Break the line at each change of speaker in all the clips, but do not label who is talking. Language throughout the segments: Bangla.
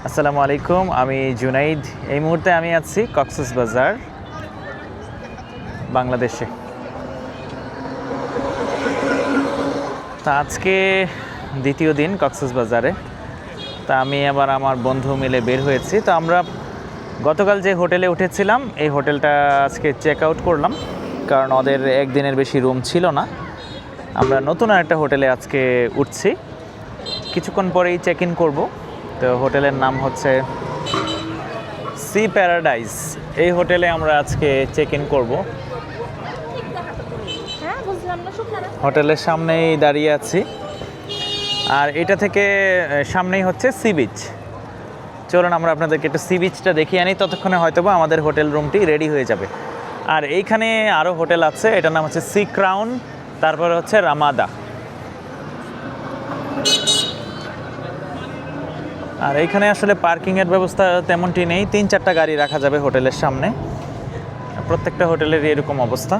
আসসালামু আলাইকুম, আমি জুনাইদ। এই মুহূর্তে আমি আছি কক্সবাজার, বাংলাদেশে। তা আজকে দ্বিতীয় দিন কক্সবাজারে। তা আমি আবার আমার বন্ধু মিলে বের হয়েছি। তো আমরা গতকাল যে হোটেলে উঠেছিলাম, এই হোটেলটা আজকে চেক আউট করলাম, কারণ ওদের একদিনের বেশি রুম ছিল না। আমরা নতুন আরেকটা হোটেলে আজকে উঠছি, কিছুক্ষণ পরেই চেক ইন করবো। তো হোটেলের নাম হচ্ছে সি প্যারাডাইস। এই হোটেলে আমরা আজকে চেক ইন করবো। হোটেলের সামনেই দাঁড়িয়ে আছি, আর এটা থেকে সামনেই হচ্ছে সি বিচ। চলুন আমরা আপনাদেরকে একটু সি বিচটা দেখিয়ে আনি, ততক্ষণে হয়তোবা আমাদের হোটেল রুমটি রেডি হয়ে যাবে। আর এইখানে আরও হোটেল আছে, এটার নাম হচ্ছে সি ক্রাউন, তারপরে হচ্ছে রামাদা। আর এইখানে আসলে পার্কিংয়ের ব্যবস্থা তেমনটি নেই, 3-4টা গাড়ি রাখা যাবে হোটেলের সামনে। প্রত্যেকটা হোটেলের এরকম অবস্থা।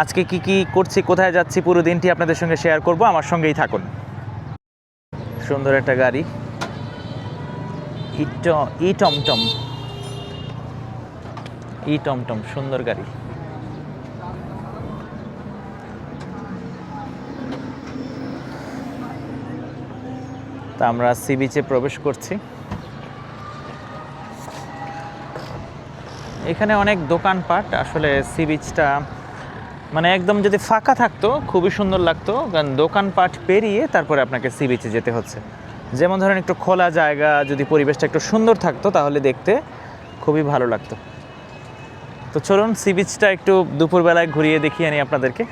আজকে কি কি করছি, কোথায় যাচ্ছি, পুরো দিনটি আপনাদের সঙ্গে শেয়ার করব, আমার সঙ্গেই থাকুন। সুন্দর একটা গাড়ি, ই টমটম, সুন্দর গাড়ি। তা আমরা সি বিচে প্রবেশ করছি। এখানে অনেক দোকানপাট। আসলে সি বিচটা মানে একদম যদি ফাঁকা থাকতো খুবই সুন্দর লাগতো, কারণ দোকানপাট পেরিয়ে তারপরে আপনাকে সি বিচে যেতে হচ্ছে। যেমন ধরেন একটু খোলা জায়গা, যদি পরিবেশটা একটু সুন্দর থাকতো তাহলে দেখতে খুবই ভালো লাগতো। তো চলুন সি বিচটা একটু দুপুরবেলায় ঘুরিয়ে দেখিয়ে আনি আপনাদেরকে।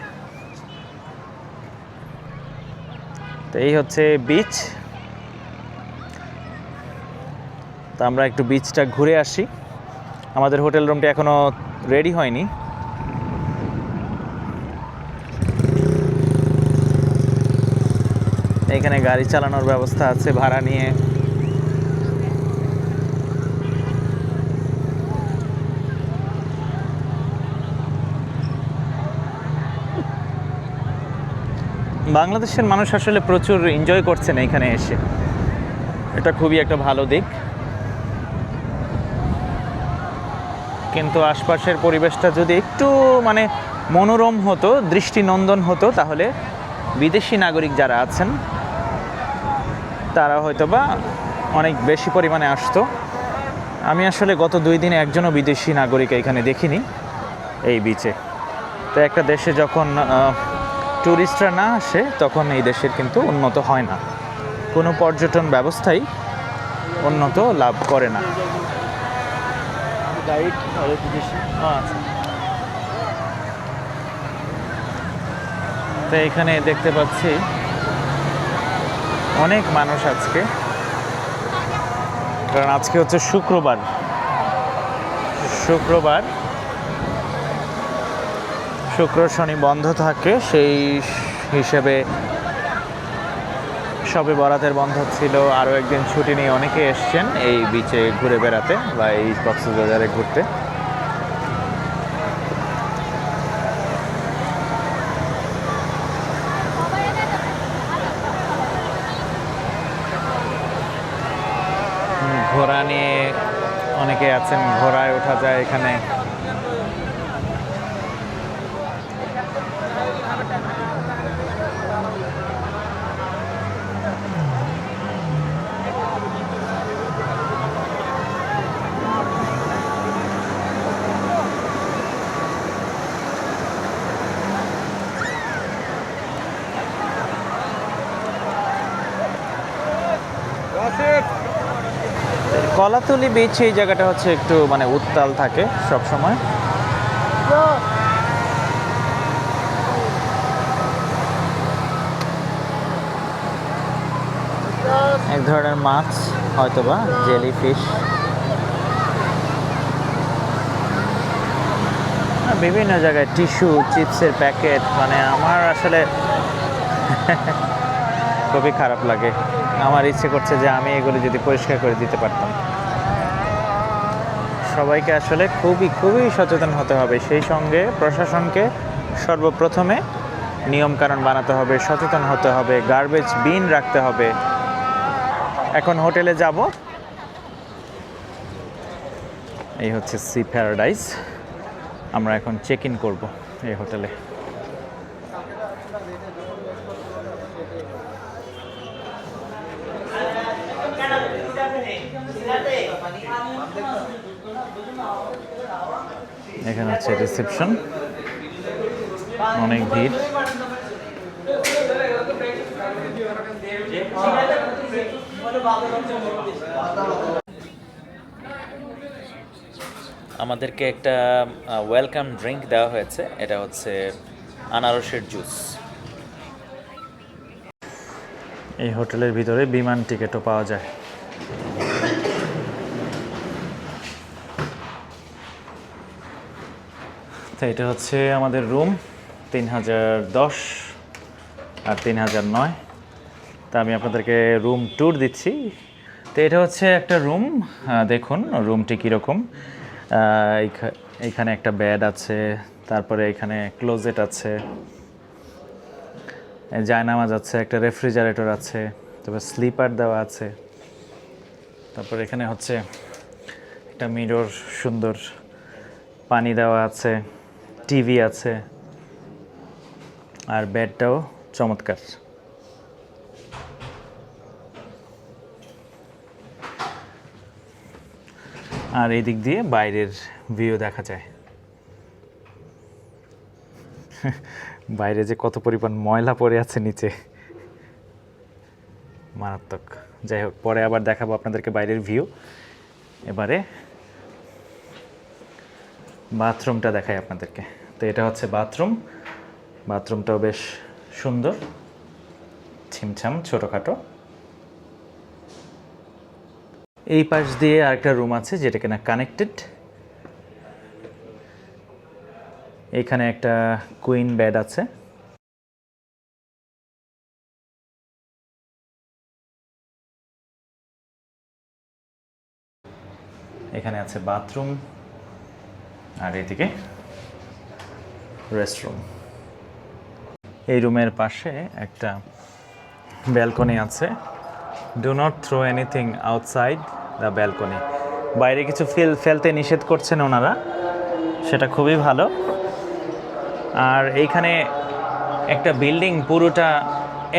তো এই হচ্ছে বিচ। তো আমরা একটু বিচটা ঘুরে আসি। আমাদের হোটেল রুমটি এখনো রেডি হয়নি। এখানে গাড়ি চালানোর ব্যবস্থা আছে ভাড়া নিয়ে। বাংলাদেশের মানুষ আসলে প্রচুর এনজয় করছেন এখানে এসে, এটা খুবই একটা ভালো দিক। কিন্তু আশপাশের পরিবেশটা যদি একটু মানে মনোরম হতো, দৃষ্টিনন্দন হতো, তাহলে বিদেশি নাগরিক যারা আছেন তারা হয়তোবা অনেক বেশি পরিমাণে আসতো। আমি আসলে গত 2 দিনে একজনও বিদেশি নাগরিক এখানে দেখিনি এই বিচে। তো একটা দেশে যখন ট্যুরিস্টরা না আসে তখন এই দেশের কিন্তু উন্নত হয় না, কোনো পর্যটন ব্যবস্থাই উন্নত লাভ করে না। তো এখানে দেখতে পাচ্ছি অনেক মানুষ আজকে, কারণ আজকে হচ্ছে শুক্রবার। শুক্র শনি বন্ধ থাকে, সেই হিসেবে সবে বরাতের বন্ধ ছিল। আরও একদিন ছুটি নিয়ে অনেকে এসছেন এই বিচে ঘুরে বেড়াতে বা এই কক্সবাজারে ঘুরতে। ঘোড়া নিয়ে অনেকে আছেন, ঘোড়ায় ওঠা যায় এখানে। কলাতলি বিচ, এই জায়গাটা হচ্ছে একটু মানে উত্তাল থাকে সব সময়। এক ধরনের মাছ, হয়তোবা জেলিফিশ। বিভিন্ন জায়গায় টিস্যু, চিপসের প্যাকেট, মানে আমার আসলে খুবই খারাপ লাগে। আমার ইচ্ছে করছে যে আমি এগুলো যদি পরিষ্কার করে দিতে পারতাম। সবাইকে আসলে খুবই সচেতন হতে হবে। সেই সঙ্গে প্রশাসনকে সর্বপ্রথমে নিয়মকানুন বানাতে হবে, সচেতন হতে হবে, গার্বেজ বিন রাখতে হবে। এখন হোটেলে যাব, এই হচ্ছে সি প্যারাডাইস। আমরা এখন চেক ইন করবো এই হোটেলে। এখানে হচ্ছে রিসেপশন, অনেক ভিড়। আমাদেরকে একটা ওয়েলকাম ড্রিঙ্ক দেওয়া হয়েছে, এটা হচ্ছে আনারসের জুস। এই হোটেলের ভিতরে বিমান টিকিটও পাওয়া যায়। তো এটা হচ্ছে আমাদের রুম 3010 আর 3009। তা আমি আপনাদেরকে রুম ট্যুর দিচ্ছি। তো এটা হচ্ছে একটা রুম, দেখুন রুমটি কীরকম। এইখানে একটা বেড আছে, তারপরে এখানে ক্লোজেট আছে, জায়নামাজ আছে, একটা রেফ্রিজারেটর আছে, তারপর স্লিপার দেওয়া আছে, তারপর এখানে হচ্ছে একটা মিরর, সুন্দর পানি দেওয়া আছে, টিভি আছে, আর বেডটাও চমৎকার। আর এই দিক দিয়ে বাইরের ভিউ দেখা যায়। বাইরে যে কত পরিমাণ ময়লা পড়ে আছে নিচে, মারাত্মক। যাই হোক, পরে আবার দেখাবো আপনাদেরকে বাইরের ভিউ। এবারে বাথরুমটা দেখাই আপনাদেরকে। তো এটা হচ্ছে বাথরুম। বাথরুমটাও বেশ সুন্দর, ছিমছাম, ছোটোখাটো। এই পাশ দিয়ে আরেকটা রুম আছে যেটা কিনা কানেক্টেড। এখানে একটা কুইন বেড আছে। এখানে আছে বাথরুম, আর এদিকে রেস্টরুম। এই রুমের পাশে একটা ব্যালকনি আছে। Do not throw anything outside the balcony. বাইরে কিছু ফেলতে নিষেধ করছেন ওনারা, সেটা খুবই ভালো। আর এইখানে একটা বিল্ডিং পুরোটা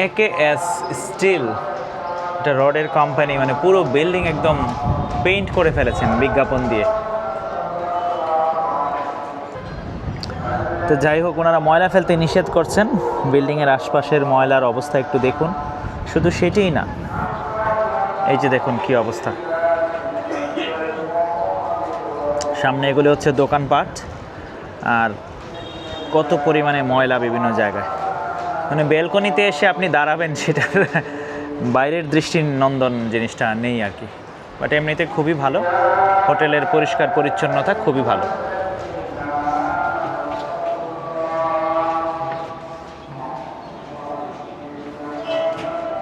AKS স্টিল, এটা রডের কোম্পানি, মানে পুরো বিল্ডিং একদম পেইন্ট করে ফেলেছেন বিজ্ঞাপন দিয়ে। তো যাই হোক, ওনারা ময়লা ফেলতে নিষেধ করছেন। বিল্ডিংয়ের আশপাশের ময়লার অবস্থা একটু দেখুন। শুধু সেটাই না, এই যে দেখুন কি অবস্থা। সামনে এগুলো হচ্ছে দোকানপাট, আর কত পরিমাণে ময়লা বিভিন্ন জায়গায়। মানে ব্যালকনিতে এসে আপনি দাঁড়াবেন, সেটার বাইরের দৃষ্টিনন্দন জিনিসটা নেই আর কি। বাট এমনিতে খুবই ভালো, হোটেলের পরিষ্কার পরিচ্ছন্নতা খুবই ভালো।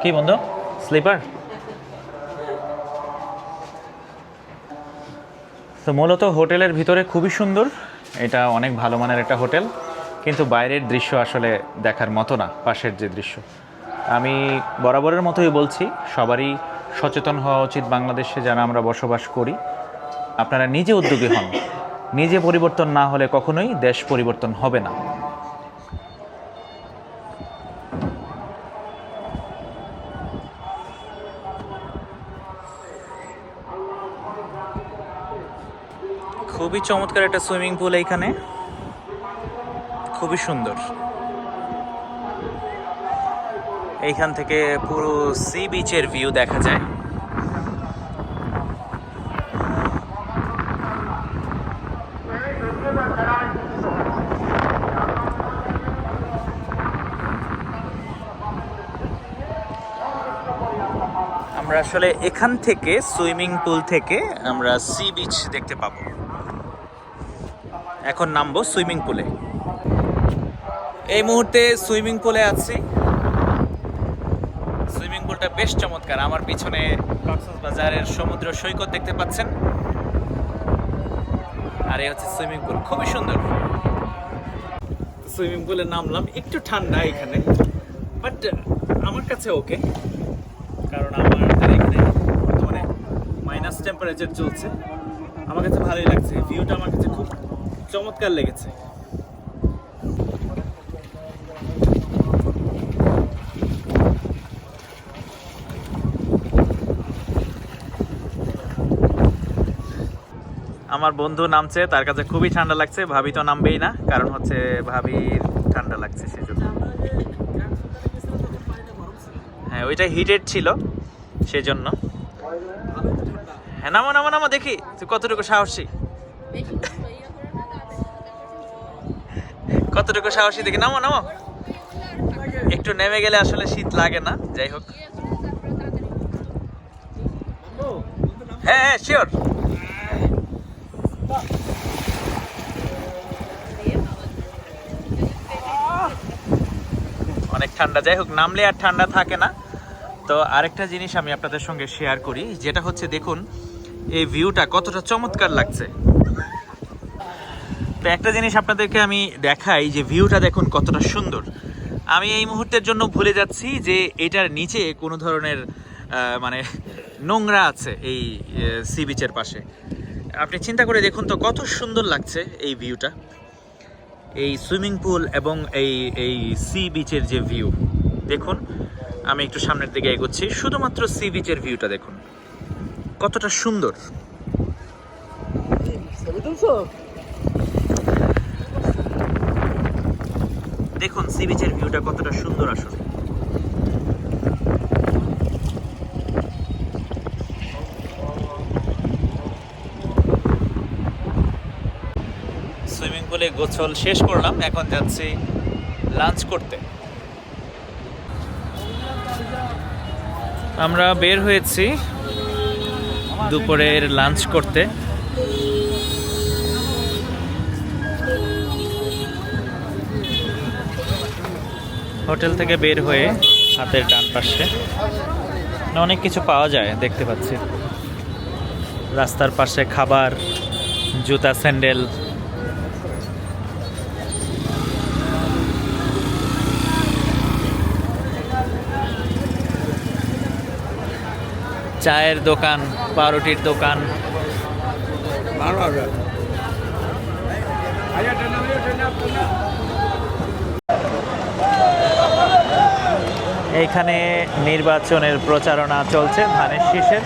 কি বন্ধু, স্লিপার? তো মূলত হোটেলের ভিতরে খুবই সুন্দর, এটা অনেক ভালো মানের একটা হোটেল, কিন্তু বাইরের দৃশ্য আসলে দেখার মতো না। পাশের যে দৃশ্য, আমি বরাবরের মতোই বলছি, সবারই সচেতন হওয়া উচিত। বাংলাদেশে যারা আমরা বসবাস করি, আপনারা নিজে উদ্যোগী হন। নিজে পরিবর্তন না হলে কখনোই দেশ পরিবর্তন হবে না। খুবই চমৎকার একটা সুইমিং পুল এইখানে, খুবই সুন্দর। এইখান থেকে পুরো সি বিচের ভিউ দেখা যায়। আমরা আসলে এখান থেকে, সুইমিং পুল থেকে আমরা সি বিচ দেখতে পাবো। এখন নামবো সুইমিং পুলে। এই মুহূর্তে সুইমিং পুলে আছি। সুইমিং পুলটা বেশ চমৎকার। আমার পিছনে কক্সবাজারের সমুদ্র সৈকত দেখতে পাচ্ছেন, আর এই হচ্ছে সুইমিং পুল, খুবই সুন্দর। সুইমিং পুলে নামলাম, একটু ঠান্ডা এখানে, বাট আমার কাছে ওকে, কারণ আমার এখানে বর্তমানে মাইনাস টেম্পারেচার চলছে।
আমার কাছে ভালোই লাগছে, ভিউটা আমার কাছে খুব চমৎকার লেগেছে।
আমার বন্ধু নামছে, তার কাছে খুবই ঠান্ডা লাগছে। ভাবি তো নামবেই না, কারণ হচ্ছে ভাবির ঠান্ডা লাগছে সেজন্য। হ্যাঁ, ওইটা হিটেড ছিল সেজন্য। হ্যাঁ, নামো নামো নামো, দেখি তুই কতটুকু সাহসী, কতটুকু সাহসী দেখি। নামো নামো, একটু নেমে গেলে আসলে শীত লাগে না। যাই হোক, হ্যাঁ হ্যাঁ শিওর। অনেক ঠান্ডা। যাই হোক, নামলে আর ঠান্ডা থাকে না। তো আরেকটা জিনিস আমি আপনাদের সঙ্গে শেয়ার করি, যেটা হচ্ছে দেখুন এই ভিউটা কতটা চমৎকার লাগছে। তো একটা জিনিস আপনাদেরকে আমি দেখাই, যে ভিউটা দেখুন কতটা সুন্দর। আমি এই মুহূর্তের জন্য ভুলে যাচ্ছি যে এটার নিচে কোনো ধরনের মানে নোংরা আছে এই সি বিচের পাশে। আপনি চিন্তা করে দেখুন তো কত সুন্দর লাগছে এই ভিউটা, এই সুইমিং পুল এবং এই এই সি বিচের যে ভিউ দেখুন। আমি একটু সামনের দিকে এগোচ্ছি, শুধুমাত্র সি বিচের ভিউটা দেখুন কতটা সুন্দর। দেখুন সি বিচের ভিউটা কতটা সুন্দর আসলে। সুইমিং পুলে গোসল শেষ করলাম, এখন যাচ্ছি লাঞ্চ করতে। আমরা বের হয়েছি দুপুরের লাঞ্চ করতে। হোটেল থেকে বের হয়ে হাতের ডান পাশে অনেক কিছু পাওয়া যায় দেখতে পাচ্ছি। রাস্তার পাশে খাবার, জুতা, স্যান্ডেল। চায়ের দোকান, পাউরুটির দোকান। এইখানে নির্বাচনের প্রচারণা চলছে ধানের শীষের।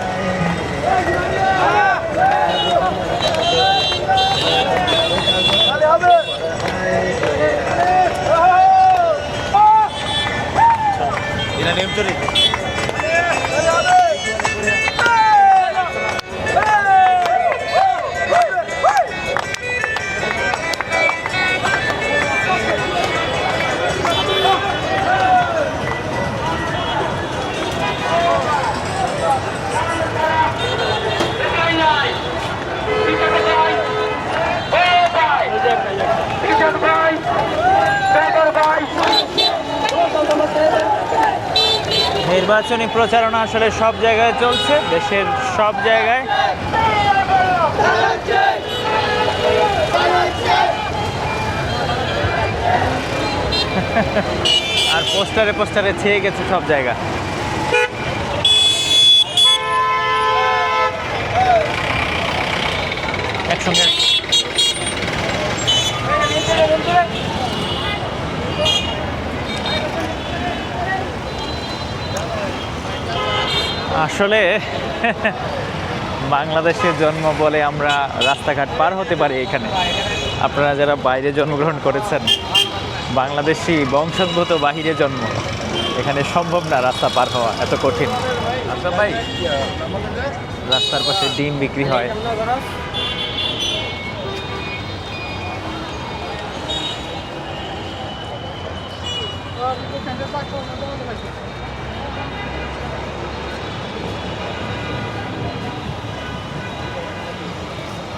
নির্বাচনী প্রচারণা আসলে সব জায়গায় চলছে, দেশের সব জায়গায়। আর পোস্টারে পোস্টারে ছেয়ে গেছে সব জায়গা। একসঙ্গে আসলে বাংলাদেশে জন্ম বলে আমরা রাস্তাঘাট পার হতে পারি এখানে। আপনারা যারা বাইরে জন্মগ্রহণ করেছেন, বাংলাদেশি বংশোদ্ভূত বাহিরে জন্ম, এখানে সম্ভব না রাস্তা পার হওয়া, এত কঠিন। আচ্ছা ভাই, রাস্তার পাশে ডিম বিক্রি হয়।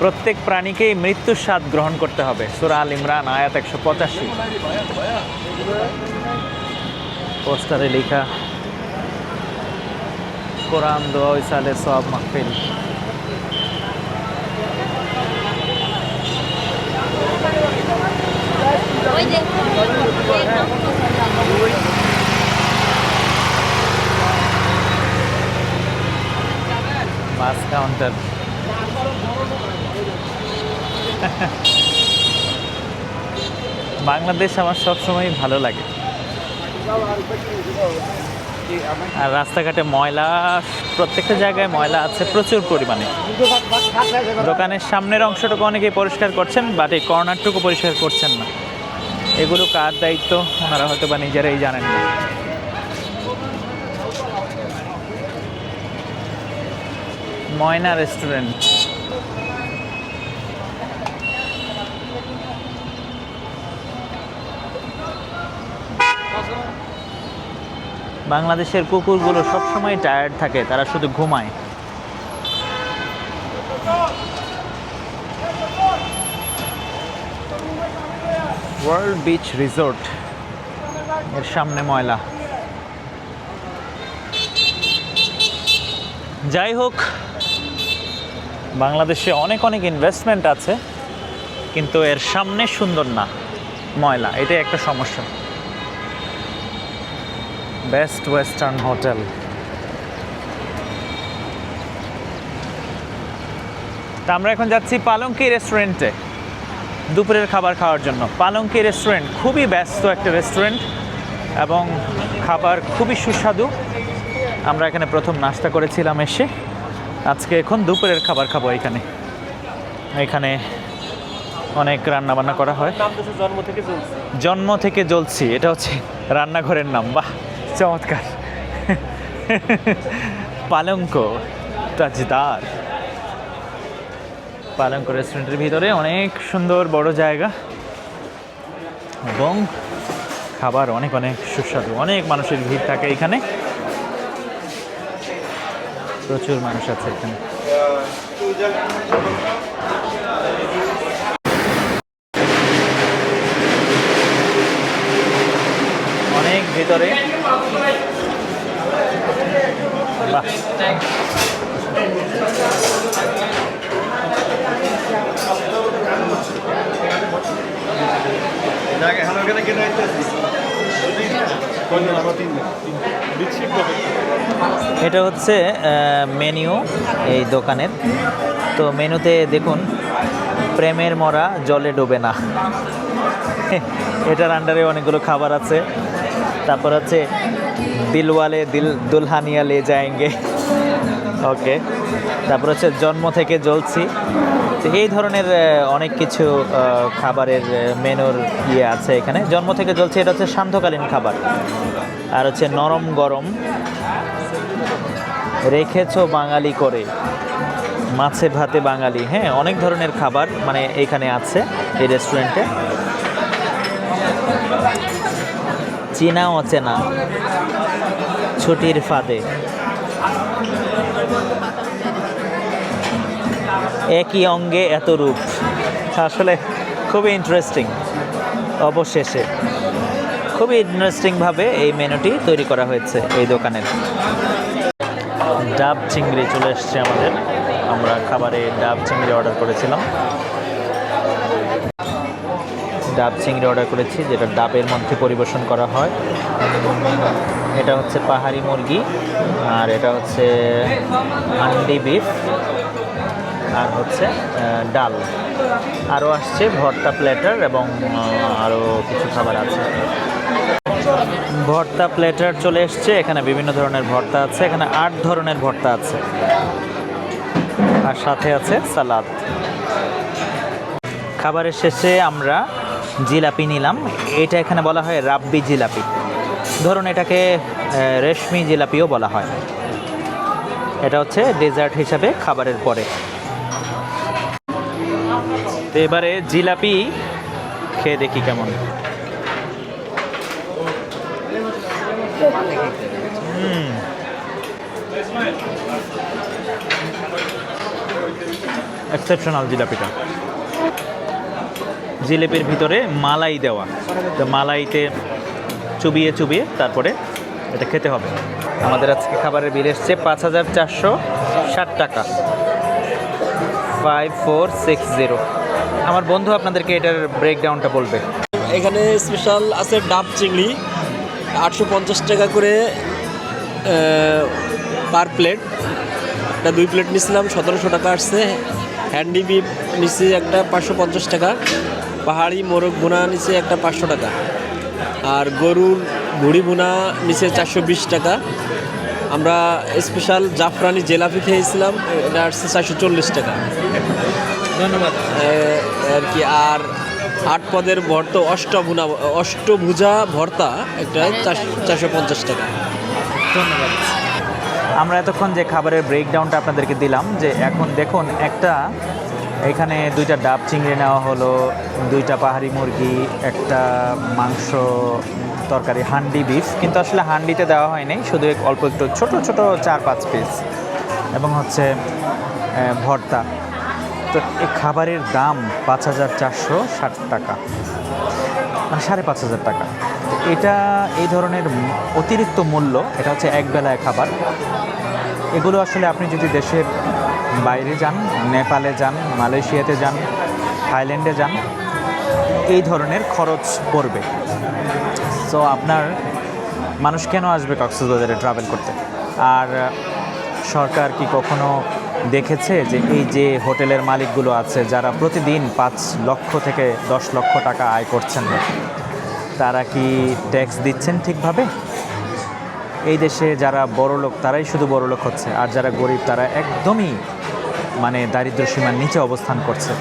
প্রত্যেক প্রাণীকেই মৃত্যুর স্বাদ গ্রহণ করতে হবে, সূরা আল ইমরান আয়াত 185। পোস্টারে লেখা, কোরআন, দোয়া, ইসালে, সওয়াব, মাহফিল। Bus counter. বাংলাদেশ আমার সবসময় ভালো লাগে। আর রাস্তাঘাটে ময়লা, প্রত্যেকটা জায়গায় ময়লা আছে প্রচুর পরিমাণে। দোকানের সামনের অংশটুকু অনেকেই পরিষ্কার করছেন, বাট এই কর্নারটুকু পরিষ্কার করছেন না। এগুলো কার দায়িত্ব ওনারা হয়তো বা নিজেরাই জানেন না। ময়না রেস্টুরেন্ট। বাংলাদেশের কুকুরগুলো সবসময় টায়ার্ড থাকে, তারা শুধু ঘুমায়। ওয়ার্ল্ড বিচ রিসোর্ট এর সামনে ময়লা। যাই হোক, বাংলাদেশে অনেক অনেক ইনভেস্টমেন্ট আছে, কিন্তু এর সামনে সুন্দর না, ময়লা, এটাই একটা সমস্যা। Best western hotel. তা আমরা এখন যাচ্ছি পালঙ্কি রেস্টুরেন্টে দুপুরের খাবার খাওয়ার জন্য। পালঙ্কি রেস্টুরেন্ট খুবই ব্যস্ত একটা রেস্টুরেন্ট এবং খাবার খুবই সুস্বাদু। আমরা এখানে প্রথম নাস্তা করেছিলাম এসে, আজকে এখন দুপুরের খাবার খাবো এখানে। এখানে অনেক রান্না বান্না করা হয়। জন্ম থেকে জ্বলছি, এটা হচ্ছে রান্নাঘরের নাম। বাহ, চমৎকার। পালঙ্ক তাজদার। পালঙ্ক রেস্টুরেন্টের ভিতরে অনেক সুন্দর বড় জায়গা এবং খাবার অনেক অনেক সুস্বাদু। অনেক মানুষের ভিড় থাকে এখানে, প্রচুর মানুষ আছে এখানে। অনেক ভিতরে। বাহ, এটা হচ্ছে মেনু এই দোকানের। তো মেনুতে দেখুন, প্রেমের মরা জলে ডোবে না। এটার আন্ডারে অনেকগুলো খাবার আছে। তারপর হচ্ছে দিলওয়ালে দুলহানিয়া লে যায়েঙ্গে, ওকে। তারপর হচ্ছে জন্ম থেকে জ্বলছি। তো এই ধরনের অনেক কিছু খাবারের মেনুর ইয়ে আছে এখানে। জন্ম থেকে জ্বলছি, এটা হচ্ছে সান্ধ্যকালীন খাবার। আর হচ্ছে নরম গরম, রেখেছো বাঙালি করে, মাছে ভাতে বাঙালি। হ্যাঁ, অনেক ধরনের খাবার মানে এখানে আছে এই রেস্টুরেন্টে। চীনা অচেনা, ছুটির ফাঁদে, একই অঙ্গে এত রূপ। আসলে খুবই ইন্টারেস্টিং। অবশেষে খুবই ইন্টারেস্টিংভাবে এই মেনুটি তৈরি করা হয়েছে এই দোকানের। ডাব চিংড়ি চলে এসছে আমাদের। আমরা খাবারে ডাব চিংড়ি অর্ডার করেছিলাম। ডাব চিংড়ি অর্ডার করেছি, যেটা ডাবের মধ্যে পরিবেশন করা হয়। এটা হচ্ছে পাহাড়ি মুরগি, আর এটা হচ্ছে হান্ডি বিফ, আর হচ্ছে ডাল। আরও আসছে ভর্তা প্ল্যাটার এবং আরও কিছু খাবার আছে। ভর্তা প্ল্যাটার চলে এসছে। এখানে বিভিন্ন ধরনের ভর্তা আছে। এখানে 8 ধরনের ভর্তা আছে, আর সাথে আছে সালাদ। খাবারের শেষে আমরা জিলাপি নিলাম। এটা এখানে বলা হয় রাব্বি জিলাপি। ধরুন এটাকে রেশমি জিলাপিও বলা হয়। এটা হচ্ছে ডেজার্ট হিসাবে খাবারের পরে। তো এবারে জিলাপি খেয়ে দেখি কেমন। এক্সেপশনাল জিলাপিটা। জিলেপির ভিতরে মালাই দেওয়া, তো মালাইতে চুবিয়ে চুবিয়ে তারপরে এটা খেতে হবে। আমাদের আজকে খাবারের বিল এসছে ৫,৪৬০ টাকা, 5460। আমার বন্ধু আপনাদেরকে এটার ব্রেকডাউনটা বলবে।
এখানে স্পেশাল আছে ডাব চিংড়ি, 850 টাকা করে পার প্লেট। এটা 2 প্লেট নিয়েছিলাম, 1700 টাকা আসছে। হ্যান্ডি বিফ নিচে একটা 550 টাকা, পাহাড়ি মোরগ ভুনা নিচে একটা 500 টাকা, আর গরুর ভুড়ি ভুনা নিচে 420 টাকা। আমরা স্পেশাল জাফরানি জেলাপি খেয়েছিলাম, এটা আসছে 440 টাকা।
ধন্যবাদ।
আর কি, আর 8 পদের ভর্তা অষ্টভুজা ভর্তা একটা 450 টাকা।
ধন্যবাদ।
আমরা এতক্ষণ যে খাবারের ব্রেকডাউনটা আপনাদেরকে দিলাম, যে এখন দেখুন একটা এখানে 2টা ডাব চিংড়ি নেওয়া হলো, 2টা পাহাড়ি মুরগি, একটা মাংস তরকারি হান্ডি বিফ, কিন্তু আসলে হান্ডিতে দেওয়া হয়নি, শুধু অল্প একটু ছোট ছোট 4-5 পিস, এবং হচ্ছে ভর্তা। তো এই খাবারের দাম 5,460 টাকা, মানে 5,500 টাকা। তো এটা এই ধরনের অতিরিক্ত মূল্য, এটা হচ্ছে একবেলায় খাবার। এগুলো আসলে আপনি যদি দেশের বাইরে যান, নেপালে যান, মালয়েশিয়াতে যান, থাইল্যান্ডে যান, এই ধরনের খরচ পড়বে। সো আপনার মানুষ কেন আসবে কক্সবাজারে ট্রাভেল করতে? আর সরকার কি কখনো দেখেছে যে এই যে হোটেলের মালিকগুলো আছে যারা প্রতিদিন 5 লক্ষ থেকে 10 লক্ষ টাকা আয় করছেন, তারা কি ট্যাক্স দিচ্ছেন ঠিকভাবে? এই দেশে যারা বড় লোক তারাই শুধু বড় লোক হচ্ছে, আর যারা গরিব তারা একদমই মানে দারিদ্র্য সীমার নিচে অবস্থান করছে।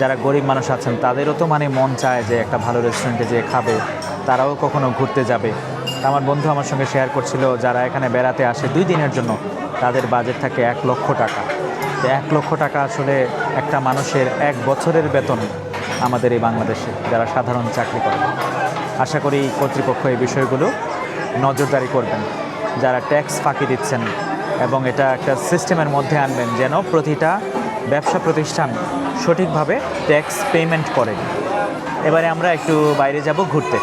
যারা গরিব মানুষ আছেন তাদেরও তো মানে মন চায় যে একটা ভালো রেস্টুরেন্টে যেয়ে খাবে, তারাও কখনো ঘুরতে যাবে। আমার বন্ধু আমার সঙ্গে শেয়ার করছিল, যারা এখানে বেড়াতে আসে 2 দিনের জন্য, তাদের বাজেট থাকে 1 লক্ষ টাকা। তো 1 লক্ষ টাকা আসলে একটা মানুষের 1 বছরের বেতন আমাদের এই বাংলাদেশে যারা সাধারণ চাকরি করে। আশা করি কর্তৃপক্ষ এই বিষয়গুলো নজরদারি করবেন, যারা ট্যাক্স ফাঁকি দিচ্ছেন, এবং এটা একটা সিস্টেমের মধ্যে আনবেন যেন প্রতিটা ব্যবসা প্রতিষ্ঠান সঠিকভাবে ট্যাক্স পেমেন্ট করে। এবারে আমরা একটু বাইরে যাব ঘুরতে।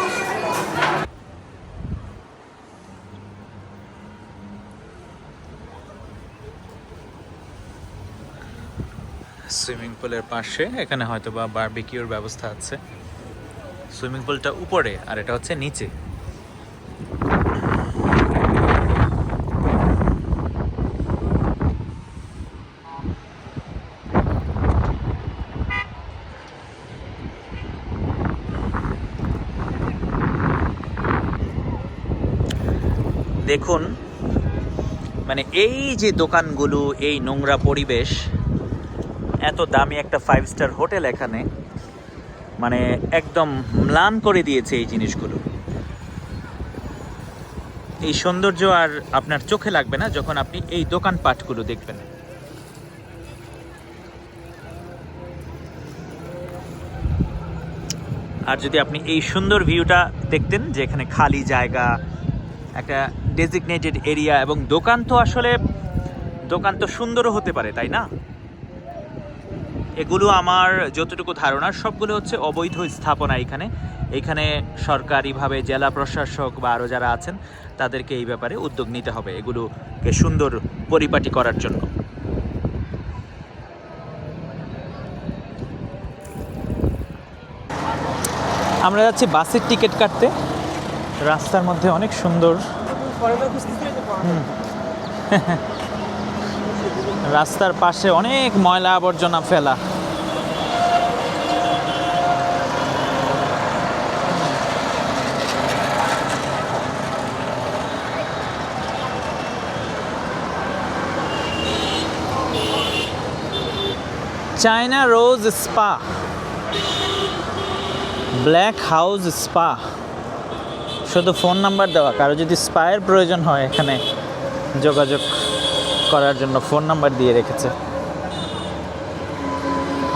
সুইমিং পুলের পাশে এখানে হয়তো বা বারবিকিউর ব্যবস্থা আছে। সুইমিং পুলটা উপরে আর এটা হচ্ছে নিচে। দেখুন মানে এই যে দোকানগুলো, এই নোংরা পরিবেশ, এত দামি একটা 5 স্টার হোটেল এখানে মানে একদম ম্লান করে দিয়েছে এই জিনিসগুলো। এই সৌন্দর্য আর আপনার চোখে লাগবে না যখন আপনি এই দোকানপাটগুলো দেখবেন। আর যদি আপনি এই সুন্দর ভিউটা দেখতেন, যে এখানে খালি জায়গা, একটা ডেজিগনেটেড এরিয়া, এবং দোকান তো সুন্দরও হতে পারে, তাই না? এগুলো আমার যতটুকু ধারণা সবগুলো হচ্ছে অবৈধ স্থাপনা। এখানে সরকারিভাবে জেলা প্রশাসক বা আরও যারা আছেন তাদেরকে এই ব্যাপারে উদ্যোগ নিতে হবে, এগুলোকে সুন্দর পরিপাটি করার জন্য। আমরা যাচ্ছি বাসের টিকিট কাটতে। রাস্তার মধ্যে অনেক সুন্দর, রাস্তার পাশে অনেক ময়লা আবর্জনা ফেলা। China rose spa, black house spa, শুধু ফোন নাম্বার দেওয়া, কারো যদি স্পায়ের প্রয়োজন হয় এখানে যোগাযোগ করার জন্য ফোন নাম্বার দিয়ে রেখেছে।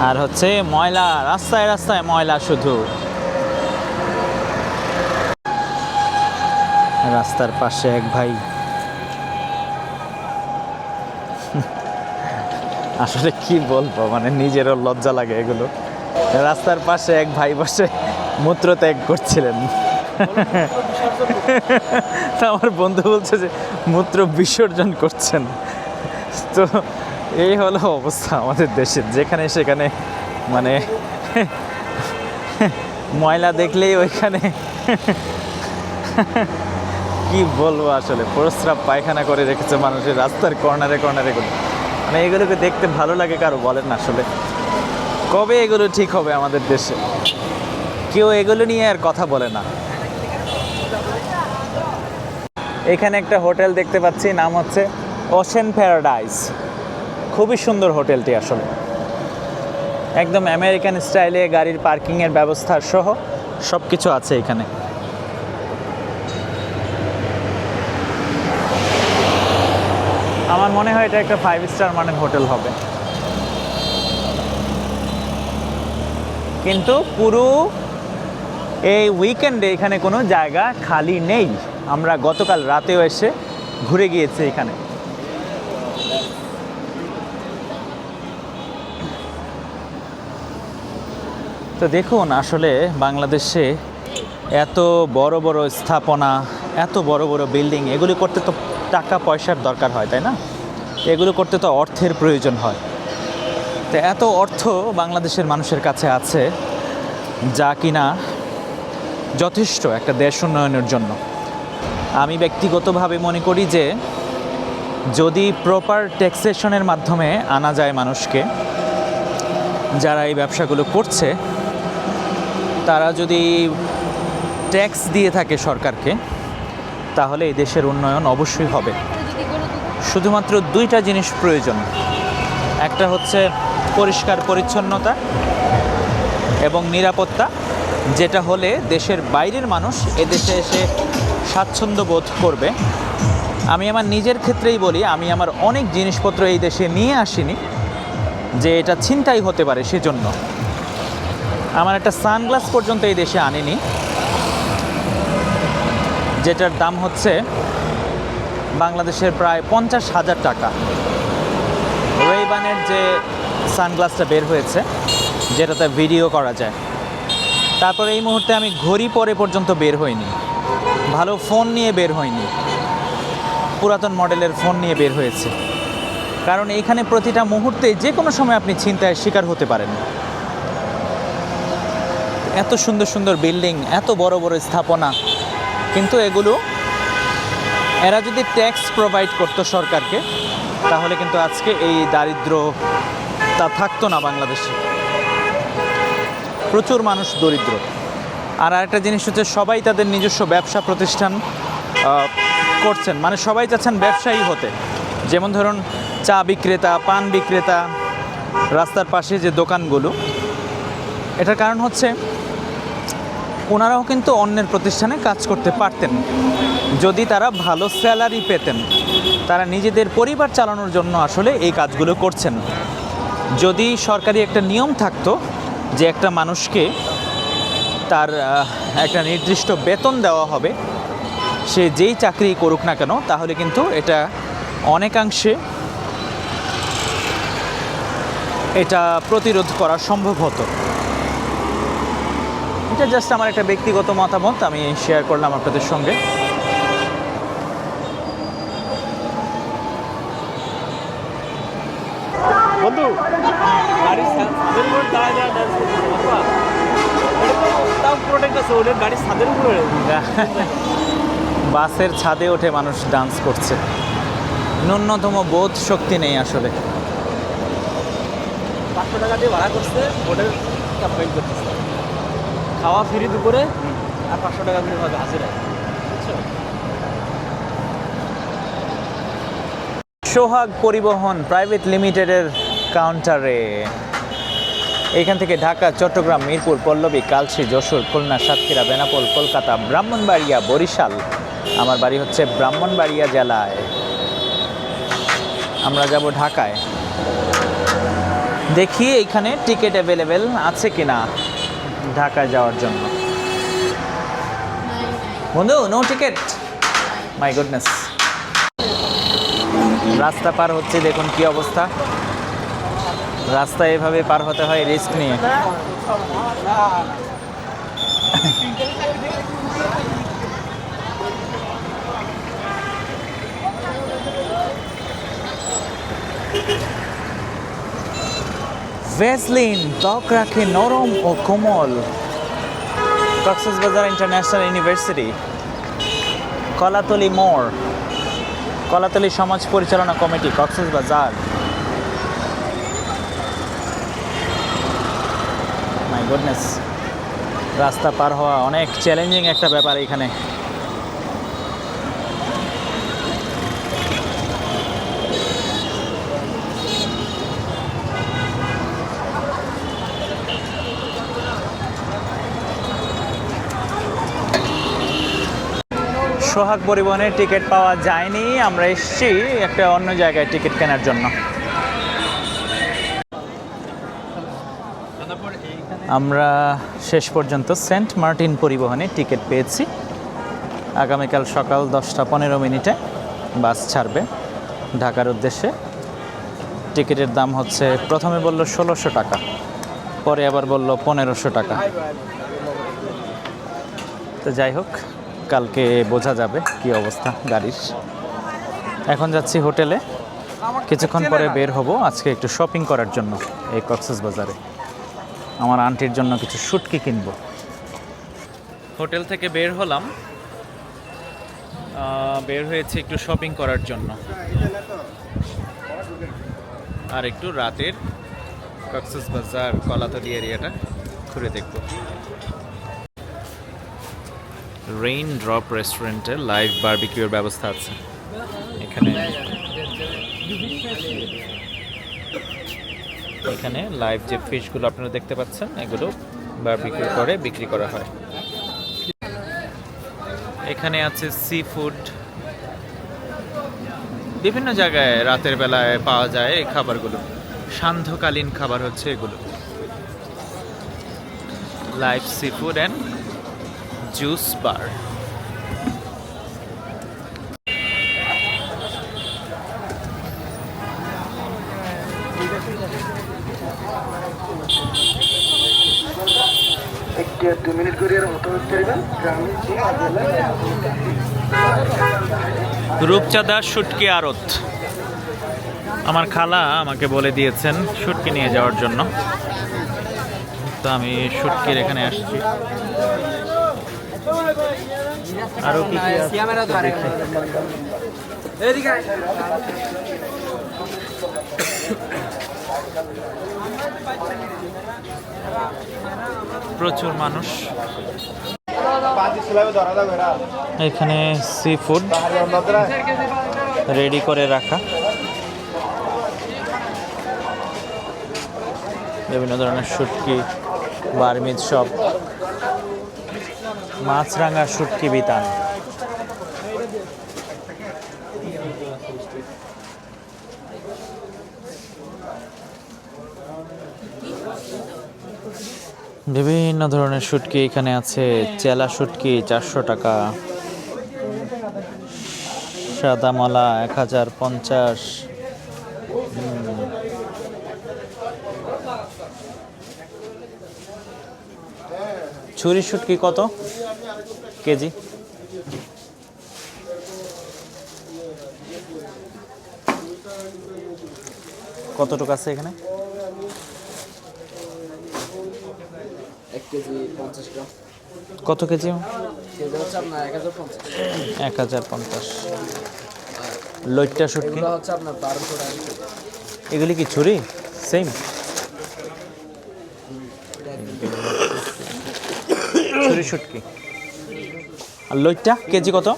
আর হচ্ছে ময়লা, রাস্তায় রাস্তায় ময়লা, শুধু রাস্তার পাশে এক ভাই, আসলে কি বলবো, মানে নিজেরও লজ্জা লাগে এগুলো। রাস্তার পাশে এক ভাই বসে মূত্র ত্যাগ করছিলেন। তা আমার বন্ধু বলছে যে মূত্র বিসর্জন করছেন। তো এই হলো অবস্থা আমাদের দেশের, যেখানে সেখানে মানে ময়লা দেখলেই ওইখানে কি বলবো, আসলে প্রস্রাব পায়খানা করে রেখেছে মানুষের রাস্তার কর্নারে কর্নারে। মানে এগুলোকে দেখতে ভালো লাগে কারো, বলেন না আসলে। কবে এগুলো ঠিক হবে আমাদের দেশে? কেউ এগুলো নিয়ে আর কথা বলে না। এখানে একটা হোটেল দেখতে পাচ্ছি, নাম হচ্ছে ওশেন প্যারাডাইস। খুবই সুন্দর হোটেলটি আসলে, একদম আমেরিকান স্টাইলে গাড়ির পার্কিংয়ের ব্যবস্থা সহ সব কিছু আছে এখানে। আমার মনে হয় এটা একটা 5 স্টার মানের হোটেল হবে। কিন্তু পুরো এই উইকেন্ডে এখানে কোনো জায়গা খালি নেই। আমরা গতকাল রাতেও এসে ঘুরে গিয়েছি এখানে। তো দেখুন আসলে বাংলাদেশে এত বড় বড় স্থাপনা, এত বড় বড় বিল্ডিং, এগুলি করতে তো টাকা পয়সার দরকার হয়, তাই না? এগুলো করতে তো অর্থের প্রয়োজন হয়। তো এত অর্থ বাংলাদেশের মানুষের কাছে আছে যা কিনা যথেষ্ট একটা দেশ উন্নয়নের জন্য। আমি ব্যক্তিগতভাবে মনে করি যে যদি প্রপার ট্যাক্সেশনের মাধ্যমে আনা যায় মানুষকে, যারা এই ব্যবসাগুলো করছে তারা যদি ট্যাক্স দিয়ে থাকে সরকারকে, তাহলে এই দেশের উন্নয়ন অবশ্যই হবে। শুধুমাত্র দুইটা জিনিস প্রয়োজন, একটা হচ্ছে পরিষ্কার পরিচ্ছন্নতা এবং নিরাপত্তা, যেটা হলে দেশের বাইরের মানুষ এদেশে এসে স্বাচ্ছন্দ্য বোধ করবে। আমি আমার নিজের ক্ষেত্রেই বলি, আমি আমার অনেক জিনিসপত্র এই দেশে নিয়ে আসিনি যে এটা ছিনতাই হতে পারে সেজন্য। আমার একটা সানগ্লাস পর্যন্ত এই দেশে আনিনি, যেটার দাম হচ্ছে বাংলাদেশের প্রায় 50,000 টাকা। রেইবানের যে সানগ্লাসটা বের হয়েছে, যেটাতে ভিডিও করা যায়। তারপরে এই মুহূর্তে আমি ঘড়ি পরে পর্যন্ত বের হইনি, ভালো ফোন নিয়ে বের হইনি, পুরাতন মডেলের ফোন নিয়ে বের হয়েছে। কারণ এইখানে প্রতিটা মুহূর্তে যে কোনো সময় আপনি ছিনতাইয়ের শিকার হতে পারেন। এত সুন্দর সুন্দর বিল্ডিং, এত বড় বড় স্থাপনা, কিন্তু এগুলো এরা যদি ট্যাক্স প্রোভাইড করতো সরকারকে, তাহলে কিন্তু আজকে এই দারিদ্রতা থাকতো না বাংলাদেশে। প্রচুর মানুষ দরিদ্র। আর আরেকটা জিনিস হচ্ছে, সবাই তাদের নিজস্ব ব্যবসা প্রতিষ্ঠান করছেন, মানে সবাই চাচ্ছেন ব্যবসায়ী হতে। যেমন ধরুন চা বিক্রেতা, পান বিক্রেতা, রাস্তার পাশে যে দোকানগুলো, এটার কারণ হচ্ছে ওনারাও কিন্তু অন্যের প্রতিষ্ঠানে কাজ করতে পারতেন যদি তারা ভালো স্যালারি পেতেন। তারা নিজেদের পরিবার চালানোর জন্য আসলে এই কাজগুলো করছেন। যদি সরকারি একটা নিয়ম থাকতো যে একটা মানুষকে তার একটা নির্দিষ্ট বেতন দেওয়া হবে, সে যেই চাকরি করুক না কেন, তাহলে কিন্তু এটা অনেকাংশে এটা প্রতিরোধ করা সম্ভব হতো। এটা জাস্ট আমার একটা ব্যক্তিগত মতামত, আমি শেয়ার করলাম আপনাদের সঙ্গে।
বন্ধু, গাড়ির ছাদের উপর দাঁড়ায় দাঁড়ায় ডান্স করতেছে, বাবা। তাও প্রোটেক্ট আছে, ওদের গাড়ির ছাদের উপরে।
বাসের ছাদে ওঠে মানুষ ডান্স করছে। ন্যূনতম বোধ শক্তি নেই আসলে।
500 টাকা দিয়ে ভাড়া করছে, হোটেল কমপ্লেন করতেছে। খাওয়া ফ্রি দুপুরে, আর 500 টাকা করে হবে হাজিরা, বুঝছো?
সোহাগ পরিবহন প্রাইভেট লিমিটেডের কাউন্টারে এখান থেকে ঢাকা, চট্টগ্রাম, মিরপুর, পল্লবী, কালশী, যশোর, খুলনা, সাতক্ষীরা, বেনাপোল, কলকাতা, ব্রাহ্মণবাড়িয়া, বরিশাল। আমার বাড়ি হচ্ছে ব্রাহ্মণবাড়িয়া জেলায়। আমরা যাব ঢাকায়। দেখি এইখানে টিকিট অ্যাভেলেবেল আছে কিনা ঢাকায় যাওয়ার জন্য। বন্ধু, নো টিকিট? My goodness. রাস্তা পার হচ্ছে, দেখুন কি অবস্থা। রাস্তা এভাবে পার হতে হয় রিস্ক নিয়ে। ভ্যাসলিন ত্বক রাখে নরম ও কোমল। কক্সবাজার ইন্টারন্যাশনাল ইউনিভার্সিটি, কলাতলি মোড়, কলাতলি সমাজ পরিচালনা কমিটি, কক্সবাজার। মাই গুডনেস, রাস্তা পার হওয়া অনেক চ্যালেঞ্জিং একটা ব্যাপার এখানে। সোহাগ পরিবহনের টিকিট পাওয়া যায়নি, আমরা এসেছি একটা অন্য জায়গায় টিকিট কেনার জন্য। আমরা শেষ পর্যন্ত সেন্ট মার্টিন পরিবহনে টিকিট পেয়েছি। আগামীকাল সকাল 10:15 বাস ছাড়বে ঢাকার উদ্দেশ্যে। টিকিটের দাম হচ্ছে, প্রথমে বলল 1600 টাকা, পরে আবার বলল 1500 টাকা। তো যাই হোক, কালকে বোঝা যাবে কি অবস্থা গাড়ির। এখন যাচ্ছি হোটেলে, কিছুক্ষণ পরে বের হব আজকে একটু শপিং করার জন্য এই কক্সবাজারে। আমার আন্টির জন্য কিছু শুটকি কিনবো। হোটেল থেকে বের হলাম, বের হয়েছে একটু শপিং করার জন্য, আর একটু রাতের কক্সবাজার কলাতলি এরিয়াটা ঘুরে দেখব। রেইন ড্রপ রেস্টুরেন্টে লাইভ বারবিকিউর ব্যবস্থা আছে এখানে লাইভ যে ফিশগুলো আপনারা দেখতে পাচ্ছেন, এগুলো বারবিকিউ করে বিক্রি করা হয়। এখানে আছে সি ফুড, বিভিন্ন জায়গায় রাতের বেলায় পাওয়া যায় এই খাবারগুলো। সান্ধ্যকালীন খাবার হচ্ছে এগুলো, live sea food and juice bar. রূপচাঁদা শুটকি আড়ত, আমার খালা আমাকে বলে দিয়েছেন শুটকি নিয়ে যাওয়ার জন্য, তো আমি শুটকির এখানে আসছি। আরো কি কি আছে? প্রচুর মানুষ এখানে। সি ফুড রেডি করে রাখা, বিভিন্ন ধরনের শুটকি, বার্মিজ সব, মাছরাঙা শুটকি বিতান। বিভিন্ন ধরনের শুটকি এখানে আছে। চেলা শুটকি 400 টাকা, সাদা মলা 1050, ছুরি শুটকি কত কেজি? কতটুকু আছে এখানে?
1 কেজি 50 গ্রাম।
কত কেজি?
কেজি হচ্ছে আপনার 1050।
1050। লইট্টা শুটকি
এগুলো হচ্ছে আপনার 1200 টাকা।
এগুলি কি ছুরি সেম? ছুরি শুটকি। আর লইট্টা কেজি কত?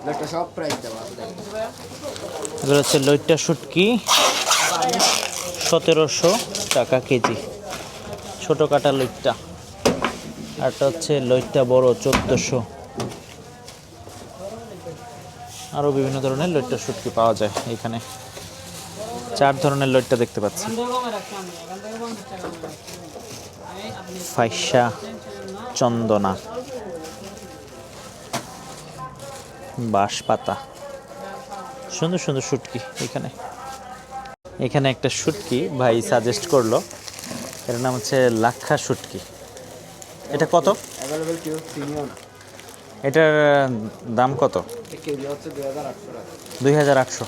লইট্টা সব প্রাইস দেওয়া আছে।
এগুলো হচ্ছে লইট্টা শুটকি, 1700 টাকা কেজি, ছোট কাটা লইট্টা। আরটা হচ্ছে লইট্টা বড়, 1400। আরও বিভিন্ন ধরনের লইট্টা শুটকি পাওয়া যায় এখানে। 4 ধরনের লইট্টা দেখতে পাচ্ছি। ফাইসা, চন্দনা, বাঁশপাতা, সুন্দর সুন্দর শুটকি এখানে। এখানে একটা শুটকি ভাই সাজেস্ট করলো, এর নাম হচ্ছে লাক্ষা শুটকি। এটা কত?
Available Q premium.
এটার দাম কত?
কেজি হচ্ছে 2800 টাকা।
2800।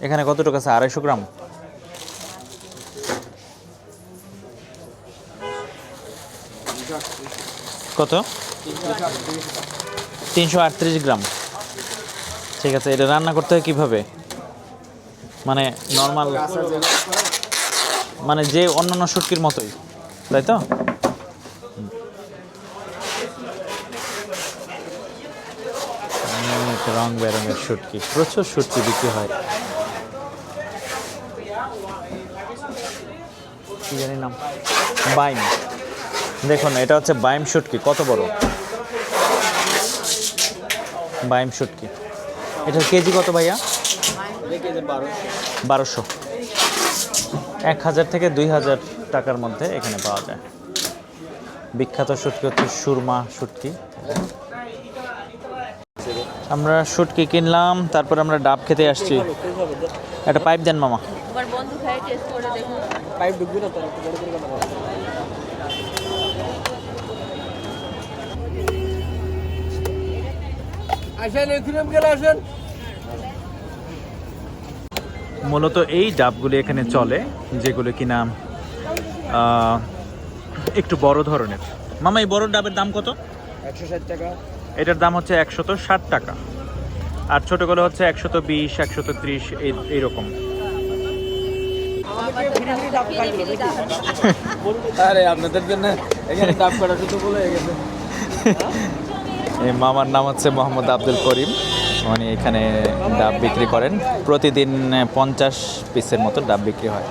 এখানে কতটুকু আছে? 250 গ্রাম। কত? 338 গ্রাম। ঠিক আছে, এটা রান্না করতে হয় কিভাবে? মানে নর্মাল মানে যে অন্যান্য শুটকির মতোই, তাই তো? অনেক রং বেরঙের শুটকি, প্রচুর শুটকি বিক্রি হয়। কি জানি নাম, বাইম। দেখুন এটা হচ্ছে বাইম শুটকি, কত বড় বাইম শুটকি। এটার কেজি কত ভাইয়া? 1200, 1000 থেকে 2000 টাকার মধ্যে এখানে পাওয়া যায়। বিখ্যাত শুটকি হচ্ছে সুরমা শুটকি। আমরা শুটকি কিনলাম, তারপর আমরা ডাব খেতে আসছি। একটা পাইপ দেন মামা।
আমার বন্ধু খাই টেস্ট করে দেখুন।
পাইপ ঢুকবে না তো, একটু বড় করে কথা বলো। আসেন এখানে গেলে আসেন।
মূলত এই ডাবগুলি এখানে চলে, যেগুলো কিনা একটু বড় ধরনের। মামা এই বড় ডাবের দাম কত?
160 টাকা।
এটার দাম হচ্ছে 160 টাকা, আর ছোটোগুলো হচ্ছে 120, 130 এইরকম।
আরে আপনাদের জন্য এখানে ডাব কাটা শুধু বলে গেছে।
এই মামার নাম হচ্ছে মোহাম্মদ আব্দুল করিম, উনি এখানে ডাব বিক্রি করেন। প্রতিদিন 50 পিসের মতো ডাব বিক্রি হয়।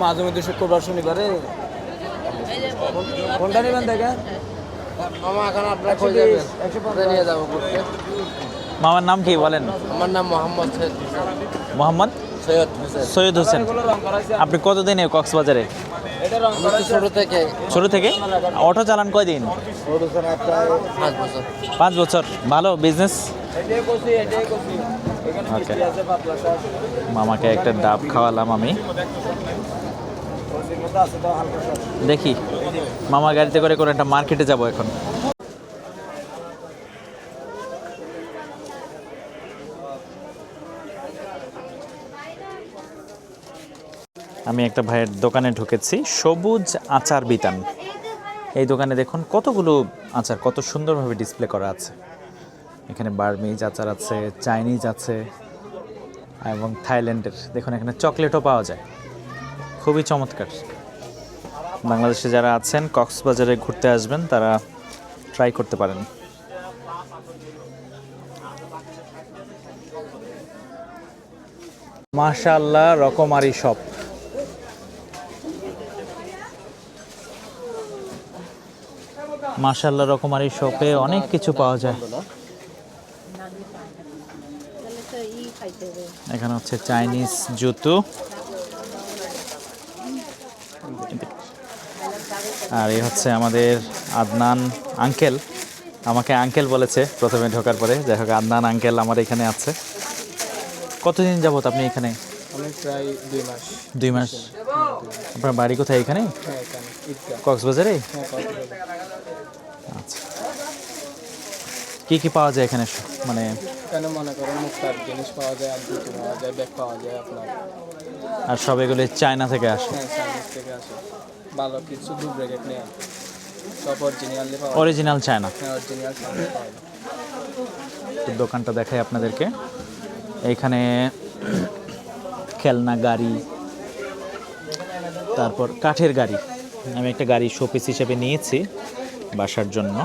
মাঝে মধ্যে শুক্রবার শনিবারে কোনটা নেবেন দেখেন মামা। এখন আপনারা কই যাবেন? 150 নিয়ে যাবো ঘুরতে।
মামার নাম কি বলেন?
আমার নাম মোহাম্মদ সৈয়দ।
মোহাম্মদ সৈয়দ হোসেন। আপনি কতদিন এই কক্সবাজারে?
ছোট থেকে।
ছোট থেকে? অটো চালান কয়দিন?
5 বছর।
5 বছর। ভালো বিজনেস। ওকে, মামাকে একটা ডাব খাওয়ালাম আমি। দেখি মামা গাড়িতে করে করে একটা মার্কেটে যাব এখন। আমি একটা ভাইয়ের দোকানে ঢুকেছি, সবুজ আচার বিতান। এই দোকানে দেখুন কতগুলো আচার কত সুন্দরভাবে ডিসপ্লে করা আছে। এখানে বার্মিজ আচার আছে, চাইনিজ আছে এবং থাইল্যান্ডের। দেখুন এখানে চকলেটও পাওয়া যায়, খুবই চমৎকার। বাংলাদেশে যারা আছেন কক্সবাজারে ঘুরতে আসবেন তারা ট্রাই করতে পারেন। মাশাআল্লাহ, রকমারি শপ। মাশাআল্লাহ, রকমারি শপে অনেক কিছু পাওয়া যায়। এখানে হচ্ছে চাইনিজ জুতো, আর এই হচ্ছে আমাদের আদনান আঙ্কেল। আমাকে আঙ্কেল বলেছে প্রথমে ঢোকার পরে। যাই হোক, আদনান আঙ্কেল আমার এখানে আছে। কতদিন যাবত আপনি এখানে?
আমি প্রায় 2 মাস।
2 মাস। আপনার বাড়ি কোথায়? এখানে
হ্যাঁ, এখানে
কক্সবাজারে? আচ্ছা, কি কি পাওয়া যায় এখানে? মানে
এখানে মনে করেন মুক্তার জিনিস পাওয়া যায়, আর জুতো পাওয়া যায়, ব্যাগ পাওয়া যায় আপনার।
আর সব এগুলি চায়না থেকে আসে?
হ্যাঁ, চাইনিজ থেকে আসে। ভালো কিছু ডুপ্লিকেট নেই, সব অরিজিনালি পাওয়া যায়।
Original China.
হ্যাঁ, অরিজিনাল চাইনিজ পাওয়া যায়।
তো দোকানটা দেখাই আপনাদেরকে। এইখানে খেলনা গাড়ি, তারপর কাঠের গাড়ি। আমি একটা গাড়ি শোপিস হিসেবে নিয়েছি বাসার জন্য।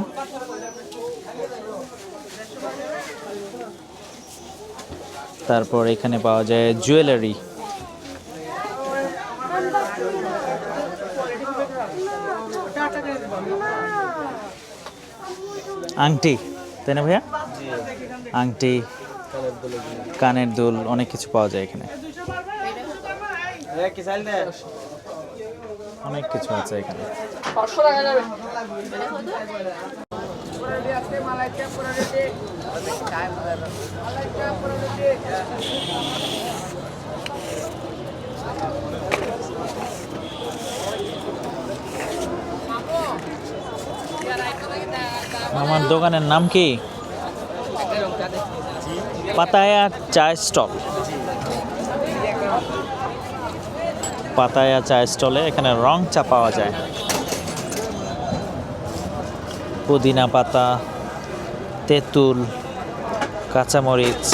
তারপর এখানে পাওয়া যায় জুয়েলারি। আংটি, তাই না ভাইয়া? আংটি, কানের দুল, অনেক কিছু পাওয়া যায় এখানে। অনেক কিছু আছে এখানে। আমার দোকানের নাম কি? পাতায়া চায় স্টল। পাতায়া চায় স্টলে এখানে রং চা পাওয়া যায়। পুদিনা পাতা, তেঁতুল, কাঁচামরিচ,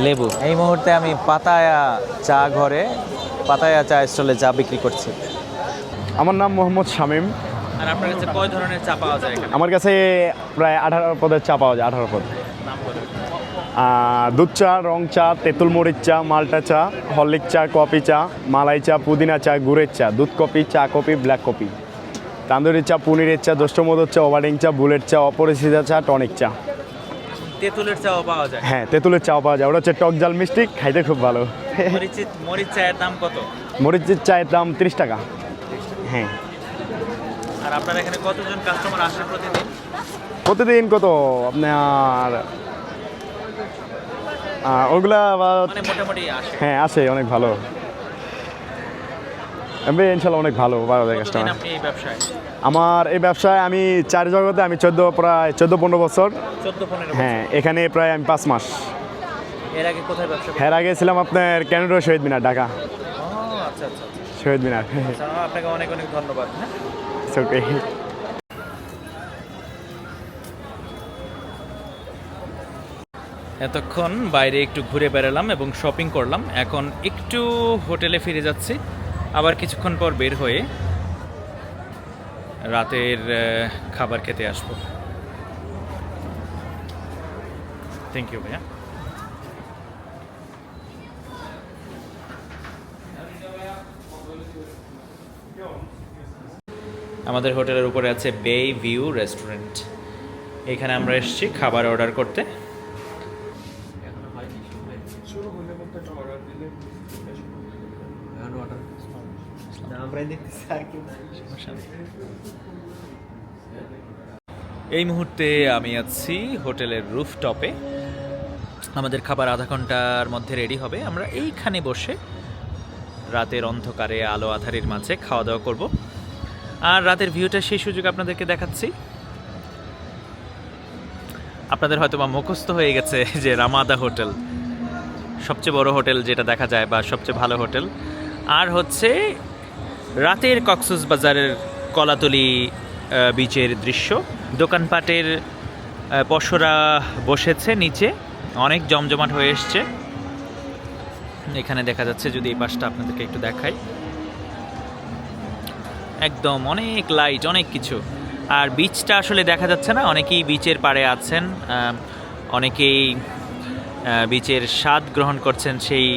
লেবু। এই মুহূর্তে আমি পাতায়া চা ঘরে পাতায়া চা স্টলে চা বিক্রি করছে।
আমার নাম মোহাম্মদ শামীম।
আর আপনার কাছে কয় ধরনের চা পাওয়া যায় এখানে?
আমার কাছে প্রায় 18 পদের চা পাওয়া যায়, 18 পদ।
নাম বলুন।
দুধ চা, রং চা, তেঁতুল মরিচ চা, মাল্টা চা, হরলিক্স চা, কফি চা, মালাই চা, পুদিনা চা, গুড়ের চা, দুধ কফি, চা কফি, ব্ল্যাক কফি, তান্দুরি চা, পনিরের চা, দোষ্টমধুর চা, ওভারডিং চা, বুলেট চা, অপরিচিতা চা, টনিক চা।
তেঁতুলের চাও পাওয়া যায়?
হ্যাঁ, তেঁতুলের চাও পাওয়া যায়। ওটা হচ্ছে টক জাল মিষ্টি, খাইতে খুব ভালো।
মরিচ চায়ের দাম কত?
মরিচের চায়ের দাম 30 টাকা। হ্যাঁ।
আর আপনার এখানে কতজন কাস্টমার আসে প্রতিদিন?
প্রতিদিন কত আপনার ওগুলা
মানে মোটামুটি আসে?
হ্যাঁ, আসে, অনেক ভালো। ইনশাল্লাহ অনেক ভালো পাওয়া যায়
কতদিন
কাস্টমার।
আপনি এই ব্যবসায়?
আমার এই ব্যবসায় আমি 4 জগতে আমি প্রায় 14-15 বছর।
14-15 বছর।
হ্যাঁ, এখানে প্রায় আমি 5 মাস।
এর আগে কোথায় ব্যবসা করতেন?
এর আগে ছিলাম আপনার ক্যানাডা শহীদ মিনার, ঢাকা
ও আচ্ছা আচ্ছা আচ্ছা।
শহীদ মিনার।
আচ্ছা, আপনাকে অনেক অনেক ধন্যবাদ। হ্যাঁ,
ওকে।
এতক্ষণ বাইরে একটু ঘুরে বেড়ালাম এবং শপিং করলাম। এখন একটু হোটেলে ফিরে যাচ্ছি, আবার কিছুক্ষণ পর বের হয়ে রাতের খাবার খেতে আসবো। থ্যাংক ইউ ভাইয়া। আমাদের হোটেলের উপরে আছে বে ভিউ রেস্টুরেন্ট। এখানে আমরা এসেছি খাবার অর্ডার করতে। এই মুহূর্তে আমি আছি হোটেলের রুফটপে। আমাদের খাবার আধা ঘন্টার মধ্যে রেডি হবে। আমরা এইখানে বসে রাতের অন্ধকারে আলো আঁধারির মাঝে খাওয়া দাওয়া করব। আর রাতের ভিউটা সেই সুযোগ আপনাদেরকে দেখাচ্ছি। আপনাদের হয়তো বা মুখস্থ হয়ে গেছে যে রামাদা হোটেল সবচেয়ে বড় হোটেল যেটা দেখা যায় বা সবচেয়ে ভালো হোটেল। আর হচ্ছে রাতের কক্সবাজারের কলাতলি বিচের দৃশ্য। দোকানপাটের পসরা বসেছে নিচে, অনেক জমজমাট হয়ে এসছে। এখানে দেখা যাচ্ছে, যদি এই পাশটা আপনাদেরকে একটু দেখাই, একদম অনেক লাইট, অনেক কিছু। আর বিচটা আসলে দেখা যাচ্ছে না, অনেকেই বিচের পাড়ে আছেন, অনেকেই বিচের স্বাদ গ্রহণ করছেন সেই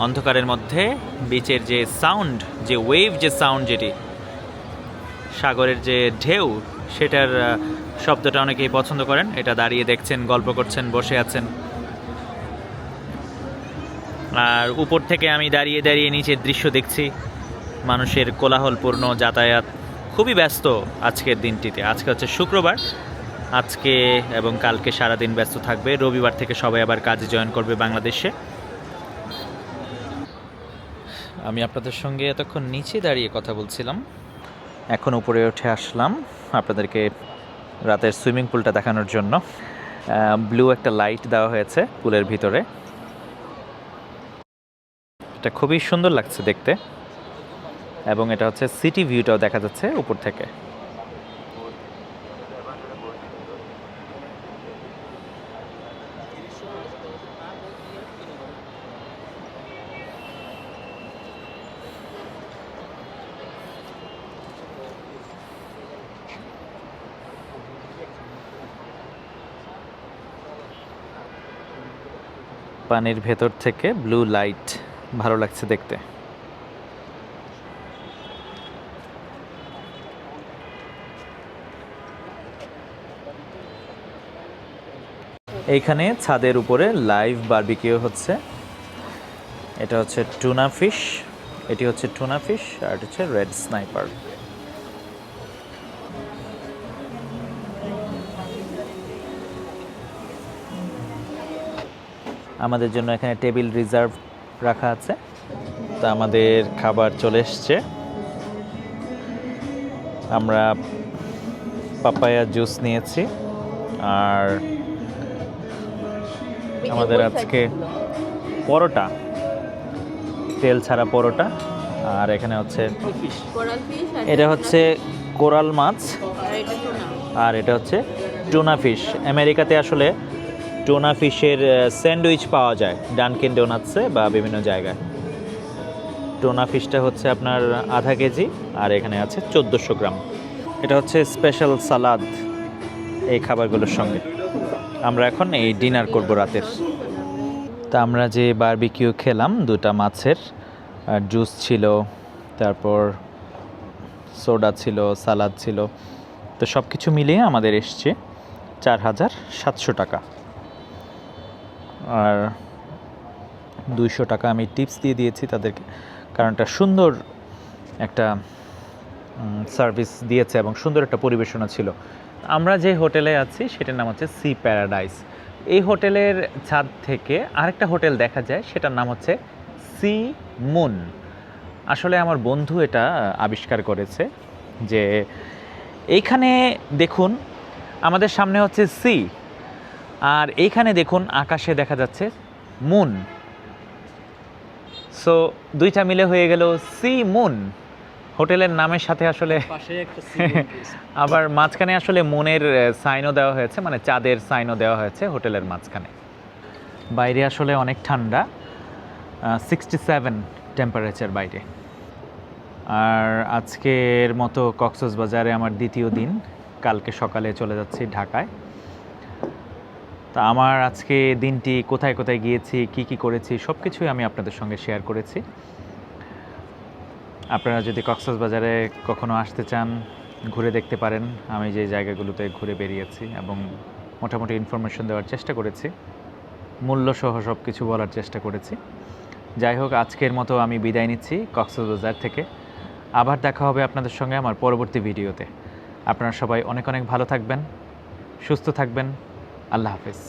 অন্ধকারের মধ্যে। বিচের যে সাউন্ড, যে ওয়েভ, যে সাউন্ড, যেটি সাগরের যে ঢেউ, সেটার শব্দটা অনেকেই পছন্দ করেন। এটা দাঁড়িয়ে দেখছেন, গল্প করছেন, বসে আছেন। আর উপর থেকে আমি দাঁড়িয়ে দাঁড়িয়ে নিচের দৃশ্য দেখছি। মানুষের কোলাহলপূর্ণ যাতায়াত, খুবই ব্যস্ত আজকের দিনটিতে। আজকে হচ্ছে শুক্রবার, আজকে এবং কালকে সারাদিন ব্যস্ত থাকবে। রবিবার থেকে সবাই আবার কাজে জয়েন করবে বাংলাদেশে। আমি আপনাদের সঙ্গে এতক্ষণ নিচে দাঁড়িয়ে কথা বলছিলাম, এখন উপরে উঠে আসলাম আপনাদেরকে রাতের সুইমিং পুলটা দেখানোর জন্য। ব্লু একটা লাইট দেওয়া হয়েছে পুলের ভিতরে, এটা খুবই সুন্দর লাগছে দেখতে। এবং এটা হচ্ছে সিটি ভিউটাও দেখা যাচ্ছে উপর থেকে। পানির ভেতর থেকে ব্লু লাইট ভালো লাগছে দেখতে। এইখানে ছাদের উপরে লাইভ বারবিকিউ হচ্ছে। এটা হচ্ছে টুনা ফিশ, এটি হচ্ছে টুনা ফিশ, আর এটা হচ্ছে রেড স্নাইপার। আমাদের জন্য এখানে টেবিল রিজার্ভ রাখা আছে। তা আমাদের খাবার চলে এসছে। আমরা পাপায়া জুস নিয়েছি, আর আমাদের আজকে পরোটা, তেল ছাড়া পরোটা। আর এখানে হচ্ছে এটা হচ্ছে কোরাল মাছ, আর এটা হচ্ছে টুনা ফিশ। আমেরিকাতে আসলে টুনা ফিশের স্যান্ডউইচ পাওয়া যায় ডানকিন ডোনাটসে বা বিভিন্ন জায়গায়। টোনা ফিশটা হচ্ছে আপনার আধা কেজি, আর এখানে আছে 1400 গ্রাম। এটা হচ্ছে স্পেশাল সালাদ এই খাবারগুলোর সঙ্গে। আমরা এখন এই ডিনার করব রাতের। তা আমরা যে বারবিকিউ খেলাম, 2টা মাছের জুস ছিল, তারপর সোডা ছিল, সালাদ ছিল, তো সব কিছু মিলিয়ে আমাদের এসছে 4700 টাকা। আর 200 টাকা আমি টিপস দিয়ে দিয়েছি তাদেরকে, কারণ একটা সুন্দর একটা সার্ভিস দিয়েছে এবং সুন্দর একটা পরিবেশনা ছিল। আমরা যে হোটেলে আছি সেটার নাম হচ্ছে সি প্যারাডাইস। এই হোটেলের ছাদ থেকে আরেকটা হোটেল দেখা যায়, সেটার নাম হচ্ছে সি মুন। আসলে আমার বন্ধু এটা আবিষ্কার করেছে যে এইখানে দেখুন আমাদের সামনে হচ্ছে সি, আর এইখানে দেখুন আকাশে দেখা যাচ্ছে মুন। সো দুইটা মিলে হয়ে গেল সি মুন। হোটেলের নামের সাথে আসলে
পাশে একটা
আবার মাঝখানে আসলে মুনের সাইনও দেওয়া হয়েছে, মানে চাঁদের সাইনও দেওয়া হয়েছে হোটেলের মাঝখানে। বাইরে আসলে অনেক ঠান্ডা, 67 টেম্পারেচার বাইরে। আর আজকের মতো কক্সবাজারে আমার দ্বিতীয় দিন, কালকে সকালে চলে যাচ্ছি ঢাকায়। তা আমার আজকে দিনটি কোথায় কোথায় গিয়েছি, কি কি করেছি, সব কিছুই আমি আপনাদের সঙ্গে শেয়ার করেছি। আপনারা যদি কক্সবাজারে কখনো আসতে চান, ঘুরে দেখতে পারেন। আমি যে জায়গাগুলোতে ঘুরে বেরিয়েছি এবং মোটামুটি ইনফরমেশন দেওয়ার চেষ্টা করেছি, মূল্যসহ সব কিছু বলার চেষ্টা করেছি। যাই হোক, আজকের মতো আমি বিদায় নিচ্ছি কক্সবাজার থেকে। আবার দেখা হবে আপনাদের সঙ্গে আমার পরবর্তী ভিডিওতে। আপনারা সবাই অনেক অনেক ভালো থাকবেন, সুস্থ থাকবেন। আল্লাহ হাফেজ।